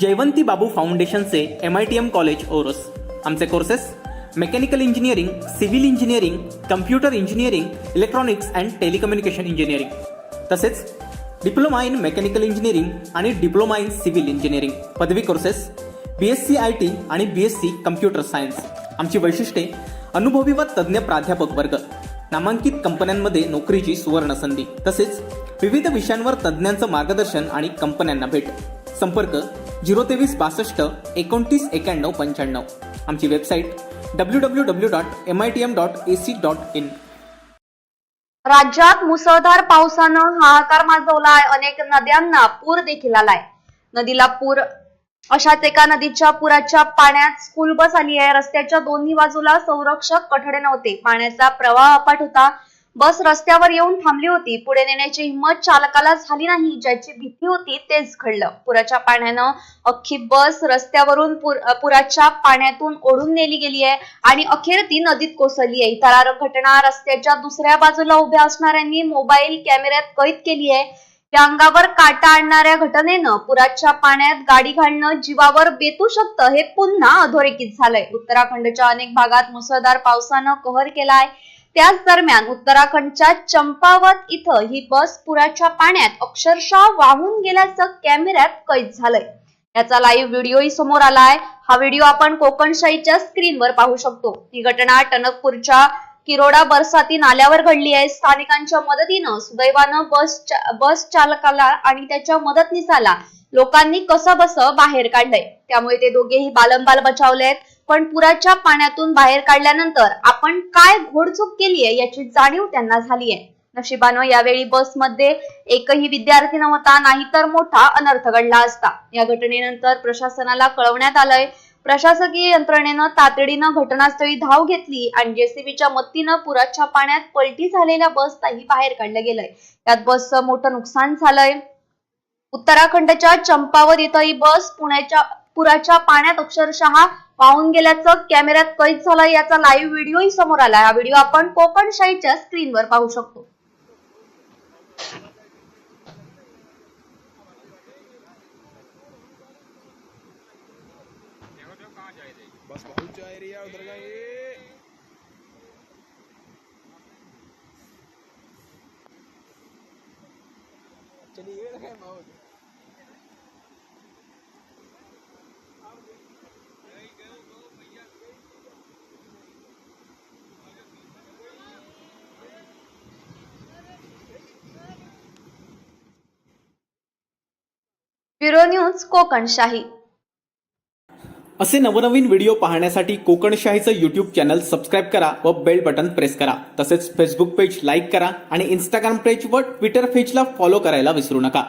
जयवंती बाबू फाउंडेशनचे MITM college Oros. आमचे courses mechanical engineering, civil engineering, computer engineering, electronics and telecommunication engineering, तसेच diploma in mechanical engineering आणि diploma in civil engineering पदवी courses, BSc IT आणि BSc computer science. आमची वैशिष्ट्ये: अनुभवी व तज्ज्ञ प्राध्यापक वर्ग, नामांकित कंपन्यांमध्ये नोकरीची सुवर्ण संधी, तसेच विविध विषयांवर तज्ज्ञांचं मार्गदर्शन आणि कंपन्यांना भेट। संपर्क 023 62 29 91 95। आमची वेबसाईट www.mitm.ac.in। राज्यात मुसळधार पावसानं हाहाकार माजवलाय। अनेक नद्यांना पूर देखील आलाय। नदीला पूर अशाच एका नदीच्या पुराच्या पाण्यात स्कूल बस आली आहे। रस्त्याच्या दोन्ही बाजूला संरक्षक कठडे नव्हते। पाण्याचा प्रवाह अफाट होता। बस रस्त्यावर येऊन थांबली होती। पुढे नेण्याची हिंमत चालकाला झाली नाही। ज्याची भीती होती तेच घडलं। पुराच्या पाण्यानं अख्खी बस रस्त्यावरून पुराच्या पाण्यातून ओढून नेली गेली आहे आणि अखेर ती नदीत कोसळली आहे। थरारक घटना रस्त्याच्या दुसऱ्या बाजूला उभ्या असणाऱ्यांनी मोबाईल कॅमेऱ्यात कैद केली आहे। या अंगावर काटा आणणाऱ्या घटनेनं पुराच्या पाण्यात गाडी घालणं जीवावर बेतू शकतं हे पुन्हा अधोरेखित झालंय। उत्तराखंडच्या अनेक भागात मुसळधार पावसानं कहर केलाय। त्याच दरम्यान उत्तराखंडच्या चंपावत इथं ही बस पुराच्या पाण्यात अक्षरशः वाहून गेल्याचं कॅमेऱ्यात कैद झालंय। याचा लाईव्ह व्हिडिओही समोर आलाय। हा व्हिडिओ आपण कोकणशाहीच्या स्क्रीनवर पाहू शकतो। ही घटना टणकपूरच्या किरोडा बरसाती नाल्यावर घडली आहे। स्थानिकांच्या मदतीनं सुदैवानं बस चालकाला आणि त्याच्या मदतनीसाला लोकांनी कसंबस बाहेर काढलंय। त्यामुळे ते दोघेही बालंबाल बचावलेत। पण पुराच्या पाण्यातून बाहेर काढल्यानंतर आपण काय घोडचूक केली आहे याची जाणीव त्यांना झाली आहे। नशिबानं यावेळी बसमध्ये एकही विद्यार्थी नव्हता, नाहीतर मोठा अनर्थ घडला असता। या घटनेनंतर प्रशासनाला कळवण्यात आलंय। प्रशासकीय यंत्रणेनं तातडीनं घटनास्थळी धाव घेतली आणि JCBच्या मदतीनं पुराच्या पाण्यात पलटी झालेल्या बसलाही बाहेर काढलं गेलंय। यात बसचं मोठं नुकसान झालंय। उत्तराखंडच्या चंपावत इथं ही बस पुराच्या पाण्यात अक्षरशः वाहून गेल्याचं कॅमेऱ्यात कैद झालंय। याचा लाईव्ह व्हिडिओही समोर आलाय। हा व्हिडिओ आपण कोकणशाहीच्या स्क्रीनवर पाहू शकतो। बस बहुत जा रही है उधर का ये चलिए रखे बहुत ब्युरो न्यूज कोकणशाही। असे नवनवीन व्हिडिओ पाहण्यासाठी कोकणशाहीचं YouTube चॅनल सबस्क्राईब करा व बेल बटन प्रेस करा। तसेच फेसबुक पेज लाईक करा आणि Instagram पेज व ट्विटर पेजला फॉलो करायला विसरू नका।